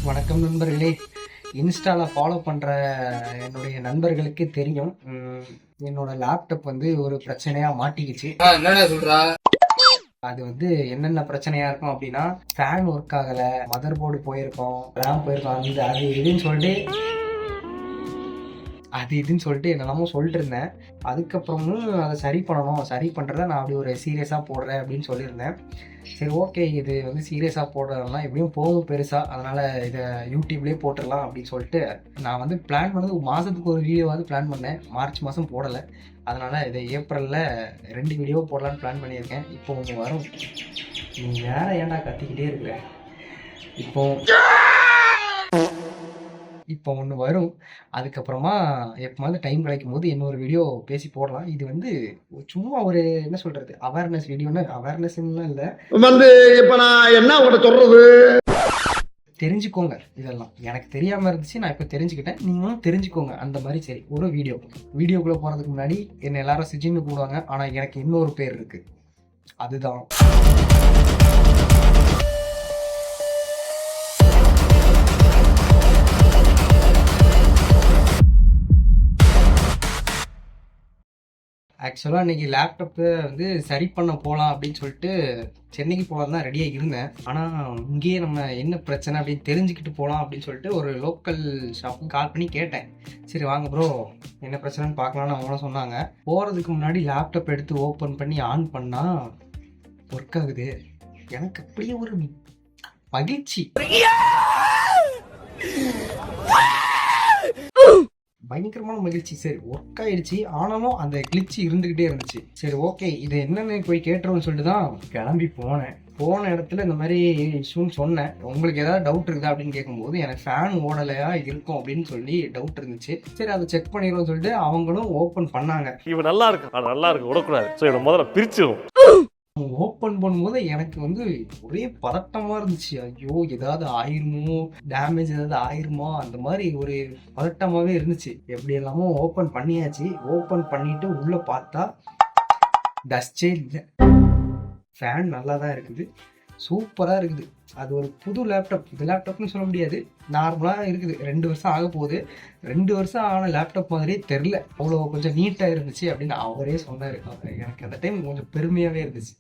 வணக்கம் நண்பர்களே. இன்ஸ்டால ஃபாலோ பண்ற என்னுடைய நண்பர்களுக்கு தெரியும், என்னோட லேப்டாப் வந்து ஒரு பிரச்சனையா மாட்டிக்கிச்சு. என்னடா சொல்றா? அது வந்து என்னென்ன பிரச்சனையா இருக்கும் அப்படின்னா, ஃபேன் ஒர்க் ஆகல, மதர் போர்டு போயிருக்கோம், ரேம் போயிருக்கோம், அது இதுன்னு சொல்லிட்டு என்னெல்லாமோ சொல்லிட்டு இருந்தேன். அதுக்கப்புறமும் அதை சரி பண்ணணும், சரி பண்ணுறத நான் அப்படி ஒரு சீரியஸாக போடுறேன் அப்படின்னு சொல்லியிருந்தேன். சரி, ஓகே, இது வந்து சீரியஸாக போடுறதுனா எப்படியும் போகும் பெருசாக, அதனால் இதை யூடியூப்லேயே போட்டுடலாம் அப்படின்னு சொல்லிட்டு நான் வந்து பிளான் பண்ணது மாதத்துக்கு ஒரு வீடியோவாவது பிளான் பண்ணேன். மார்ச் மாதம் போடலை, அதனால் இதை ஏப்ரலில் 2 வீடியோ போடலான்னு பிளான் பண்ணியிருக்கேன். இப்போ கொஞ்சம் வரும். நீ வேற ஏன்டா கத்திக்கிட்டே இருக்கிற? இப்போ ஒன்று வரும். அதுக்கப்புறமா எப்போது டைம் கிடைக்கும் போது இன்னொரு வீடியோ பேசி போடலாம். இது வந்து சும்மா ஒரு என்ன சொல்கிறது, அவேர்னஸ் வீடியோன்னு. அவேர்னஸ்லாம் இல்லை, வந்து இப்போ நான் என்ன உங்கள்கிட்ட சொல்கிறது, தெரிஞ்சுக்கோங்க. இதெல்லாம் எனக்கு தெரியாமல் இருந்துச்சு, நான் இப்போ தெரிஞ்சுக்கிட்டேன், நீங்களும் தெரிஞ்சுக்கோங்க அந்த மாதிரி. சரி, ஒரு வீடியோக்குள்ளே போகிறதுக்கு முன்னாடி என்னை எல்லாரும் சிஜின்னு கூடுவாங்க, ஆனால் எனக்கு இன்னொரு பேர் இருக்குது. அதுதான் ஆக்சுவலாக இன்றைக்கி லேப்டாப்பை வந்து சரி பண்ண போகலாம் அப்படின்னு சொல்லிட்டு சென்னைக்கு போகலாம் தான் ரெடியாக இருந்தேன். ஆனால் இங்கேயே நம்ம என்ன பிரச்சனை அப்படின்னு தெரிஞ்சுக்கிட்டு போகலாம் அப்படின்னு சொல்லிட்டு ஒரு லோக்கல் ஷாப்புக்கு கால் பண்ணி கேட்டேன். சரி வாங்க ப்ரோ, என்ன பிரச்சனைன்னு பார்க்கலான்னு அவங்களும் சொன்னாங்க. போகிறதுக்கு முன்னாடி லேப்டாப் எடுத்து ஓப்பன் பண்ணி ஆன் பண்ணால் ஒர்க் ஆகுது. எனக்கு அப்படியே ஒரு மகிழ்ச்சி, பயங்கரமான மகிழ்ச்சி. சரி, ஒர்க் ஆயிடுச்சு, ஆனாலும் அந்த கிளிச்சு இருந்துகிட்டே இருந்துச்சு. சரி, ஓகே, இது என்னன்னு போய் கேட்டுருவோம்னு சொல்லிட்டு தான் கிளம்பி போன இடத்துல இந்த மாதிரி இஷ்யூன்னு சொன்னேன். உங்களுக்கு ஏதாவது டவுட் இருக்குதா அப்படின்னு கேட்கும்போது எனக்கு ஃபேன் ஓடலையா இருக்கும் அப்படின்னு சொல்லி டவுட் இருந்துச்சு. சரி, அதை செக் பண்ணிடுவோம்னு சொல்லிட்டு அவங்களும் ஓப்பன் பண்ணாங்க. இவன் நல்லா இருக்கு விடக்கூடாது, ஸோ இவனை முதல்ல பிரிச்சிடும். ஓப்பன் பண்ணும்போது எனக்கு வந்து ஒரே பதட்டமா இருந்துச்சு. ஐயோ, ஏதாவது ஆயிருமோ, டேமேஜ் ஏதாவது ஆயிருமோ, அந்த மாதிரி ஒரு பதட்டமாவே இருந்துச்சு. எப்படி எல்லாமோ ஓப்பன் பண்ணியாச்சு. ஓப்பன் பண்ணிட்டு உள்ள பார்த்தா டஸ்டே இல்லை. ஃபேன் நல்லா தான் இருக்குது, சூப்பராக இருக்குது. அது ஒரு புது லேப்டாப். இது லேப்டாப்னு சொல்ல முடியாது, நார்மலாக இருக்குது. 2 வருஷம் ஆக போகுது. 2 வருஷம் ஆன லேப்டாப் மாதிரியே தெரில, அவ்வளோ கொஞ்சம் நீட்டாக இருந்துச்சு அப்படின்னு அவரே சொன்னார். எனக்கு அந்த டைம் கொஞ்சம் பெருமையாகவே இருந்துச்சு.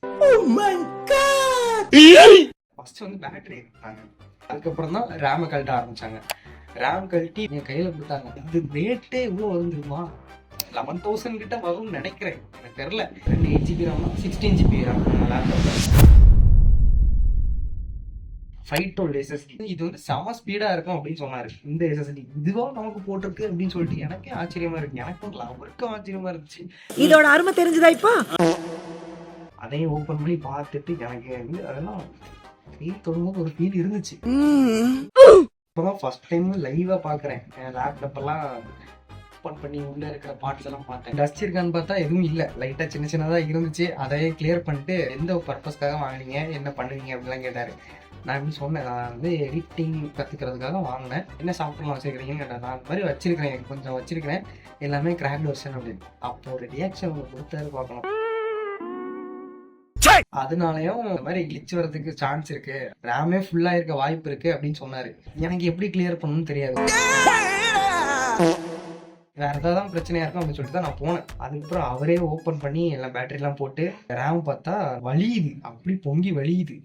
ஃபர்ஸ்ட் வந்து பேட்டரி எடுத்தாங்க, அதுக்கப்புறம் தான் ரேமை கழட்ட ஆரம்பித்தாங்க. ரேம் கழட்டி என் கையில் கொடுத்தாங்க. அது ரேட்டே இவ்வளோ வந்துருமா? 11,000 கிட்ட வரும்னு நினைக்கிறேன், எனக்கு தெரில. 8 GB RAM, 16 GB RAM laptop, 512 SSD. இது வந்து செம ஸ்பீடா இருக்கும் அப்படின்னு சொன்னாரு. இந்த SSD இதுவா நமக்கு போட்டிருக்கு அப்படின்னு சொல்லிட்டு எனக்கே ஆச்சரியமா இருக்கு. எனக்கும் அவருக்கும் ஆச்சரியமா இருந்துச்சு. இதோட அருமை தெரிஞ்சுதா இப்போ? அதையும் ஓப்பன் பண்ணி பார்த்துட்டு எனக்கு வந்து அதெல்லாம் ஃபீல் தொடும்போது ஒரு ஃபீல் இருந்துச்சு. இப்போதான் ஃபர்ஸ்ட் டைம் லைவா பாக்குறேன். லேப்டாப் எல்லாம் ஓப்பன் பண்ணி உள்ள இருக்கிற பார்ட்ஸ் எல்லாம் பார்த்தேன். டஸ்ட் இருக்கான்னு பார்த்தா எதுவும் இல்லை, லைட்டா சின்ன சின்னதா இருந்துச்சு. அதையே கிளியர் பண்ணிட்டு எந்த பர்பஸ்க்காக வாங்கினீங்க, என்ன பண்ணுவீங்க அப்படிலாம் கேட்டாரு. நான் எப்படி சொன்னேன், நான் வந்து எடிட்டிங் கற்றுக்கிறதுக்காக வாங்கினேன், என்ன சாப்பிட்லாம் வச்சுருக்கிறீங்கன்னு கேட்டேன். நான் அந்த மாதிரி வச்சிருக்கிறேன், கொஞ்சம் வச்சிருக்கிறேன், எல்லாமே கிராக்ட் வெர்ஷன் அப்படின்னு. அப்போ ஒரு ரியாக்ஷன் உங்களுக்கு கொடுத்தாரு, பார்க்கணும். அதனாலயும் இந்த மாதிரி கிளிச் வரதுக்கு சான்ஸ் இருக்கு, ரேமே ஃபுல்லா இருக்க வாய்ப்பு இருக்கு அப்படின்னு சொன்னாரு. எனக்கு எப்படி கிளியர் பண்ணணும்னு தெரியாது, வேற ஏதாவது பிரச்சனையா இருக்கும் அப்படின்னு சொல்லிட்டு தான் நான் போனேன். அதுக்கப்புறம் அவரே ஓப்பன் பண்ணி எல்லாம் பேட்டரிலாம் போட்டு ரேம் பார்த்தா வலியுது, அப்படி பொங்கி வலியுது.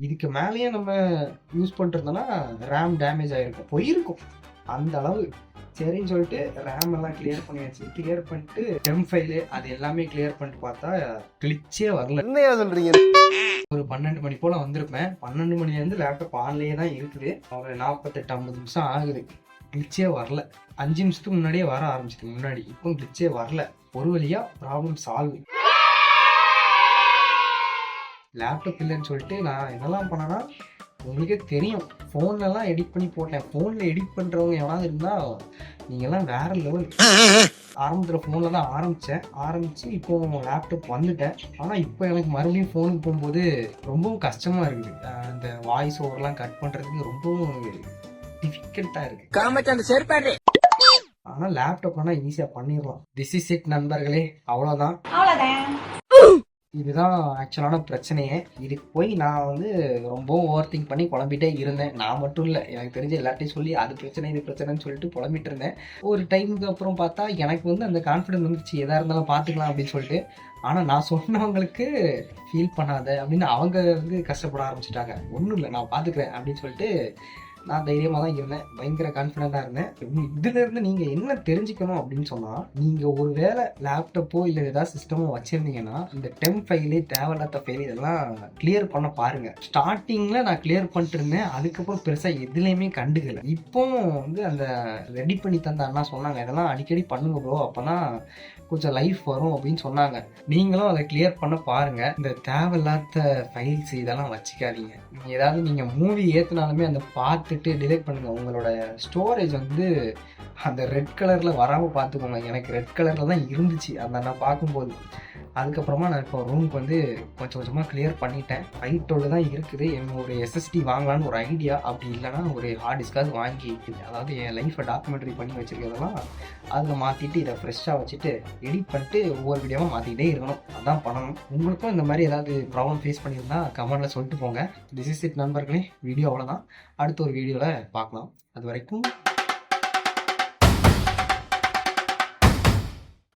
இதுக்கு மேலேயே நம்ம யூஸ் பண்ணிருந்தோம்னா ரேம் டேமேஜ் ஆகிருக்கும், போயிருக்கும் அந்த அளவு. சரின்னு சொல்லிட்டு ரேம் எல்லாம் கிளியர் பண்ணியாச்சு. கிளியர் பண்ணிட்டு டெம் ஃபைலு அது எல்லாமே கிளியர் பண்ணிட்டு பார்த்தா கிளிச்சே வரல. என்ன சொல்றீங்க? ஒரு 12 மணி போல் வந்திருப்பேன். 12 மணிலேருந்து லேப்டாப் ஆன்லேயே தான் இருக்குது. ஒரு 48-50 நிமிஷம் ஆகுது, கிளிச்சே வரல. 5 நிமிஷத்துக்கு முன்னாடியே வர ஆரம்பிச்சதுக்கு முன்னாடி இப்போ கிளிச்சே வரல. ஒரு வழியா ப்ராப்ளம் சால்வ். லேப்டாப் இல்லைன்னு சொல்லிட்டு நான் என்னெல்லாம் பண்ணேன்னா, உங்களுக்கே தெரியும், ஃபோன்லலாம் எடிட் பண்ணி போட்டேன். ஃபோனில் எடிட் பண்ணுறவங்க எவனாவது இருந்தால் நீங்கள்லாம் வேற லெவல். ஆரம்பத்தில் ஃபோனில் தான் ஆரம்பித்து இப்போ லேப்டாப் வந்துட்டேன். ஆனால் இப்போ எனக்கு மறுபடியும் ஃபோனுக்கு போகும்போது ரொம்பவும் கஷ்டமாக இருக்குது. அந்த வாய்ஸ் ஓவர்லாம் கட் பண்ணுறதுக்கு ரொம்பவும் டிஃபிகல்ட்டாக இருக்குது. ஆனால் லேப்டாப் ஆனால் ஈஸியாக பண்ணிடலாம். திஸ் இஸ் இட் நண்பர்களே, அவ்வளோதான். இதுதான் ஆக்சுவலான பிரச்சனையே. இதுக்கு போய் நான் வந்து ரொம்பவும் ஓவர் திங்க் பண்ணி குழம்பிட்டே இருந்தேன். நான் மட்டும் இல்லை, எனக்கு தெரிஞ்ச எல்லாத்தையும் சொல்லி அது பிரச்சனை இது பிரச்சனைன்னு சொல்லிட்டு புலம்பிட்டு இருந்தேன். ஒரு டைமுக்கு அப்புறம் பார்த்தா எனக்கு வந்து அந்த கான்ஃபிடன்ஸ் வந்துச்சு, எதாக இருந்தாலும் பார்த்துக்கலாம் அப்படின்னு சொல்லிட்டு. ஆனால் நான் சொன்னவங்களுக்கு ஃபீல் பண்ணாத அப்படின்னு அவங்க வந்து கஷ்டப்பட ஆரம்பிச்சிட்டாங்க. ஒன்றும் இல்லை, நான் பார்த்துக்கிறேன் அப்படின்னு சொல்லிட்டு நான் தைரியமாக தான் இருந்தேன், பயங்கர கான்ஃபிடென்ட்டாக இருந்தேன். இதுலேருந்து நீங்கள் என்ன தெரிஞ்சுக்கணும் அப்படின்னு சொன்னால், நீங்கள் ஒரு வேளை லேப்டாப்போ இல்லை ஏதாவது சிஸ்டமோ வச்சுருந்தீங்கன்னா இந்த டெம்ப் ஃபைலு தேவையில்லாத ஃபைல் இதெல்லாம் கிளியர் பண்ண பாருங்கள். ஸ்டார்டிங்கில் நான் கிளியர் பண்ணிட்டு இருந்தேன், அதுக்கப்புறம் பெருசாக எதுலேயுமே கண்டுக்கலை. இப்போ வந்து அந்த ரெடி பண்ணி தந்த அண்ணா சொன்னாங்க, இதெல்லாம் அடிக்கடி பண்ணுங்க ப்ரோ, அப்போ தான் கொஞ்சம் லைஃப் வரும் அப்படின்னு சொன்னாங்க. நீங்களும் அதை கிளியர் பண்ண பாருங்கள். இந்த தேவையில்லாத ஃபைல்ஸ் இதெல்லாம் வச்சுக்காதீங்க. ஏதாவது நீங்கள் மூவி ஏற்றினாலுமே அந்த பார்த்துட்டு டிலீட் பண்ணுங்கள். உங்களோட ஸ்டோரேஜ் வந்து அந்த ரெட் கலரில் வராமல் பார்த்துக்கோங்க. எனக்கு ரெட் கலரில் தான் இருந்துச்சு அந்த நான் பார்க்கும்போது. அதுக்கப்புறமா நான் இப்போ ரூமுக்கு வந்து கொஞ்சம் கொஞ்சமாக கிளியர் பண்ணிட்டேன். 512 தான் இருக்குது. என்னோட எஸ்எஸ்டி வாங்கலான்னு ஒரு ஐடியா. அப்படி இல்லைனா ஒரு ஹார்ட் டிஸ்காவது வாங்கி, அதாவது என் லைஃப்பை டாக்குமெண்ட்ரி பண்ணி வச்சுருக்கிறதெல்லாம் அதில் மாற்றிட்டு இதை ஃப்ரெஷ்ஷாக வச்சுட்டு எடிட் பண்ணிட்டு ஒவ்வொரு வீடியோவும் மாற்றிக்கிட்டே இருக்கணும். அதான் பண்ணணும். உங்களுக்கும் இந்த மாதிரி ஏதாவது ப்ராப்ளம் ஃபேஸ் பண்ணியிருந்தா கமெண்ட்டில் சொல்லிட்டு போங்க. திஸ் இஸ் இட் நண்பர்களே. வீடியோ அவ்வளோதான். அடுத்த ஒரு வீடியோவில் பார்க்கலாம். அது வரைக்கும்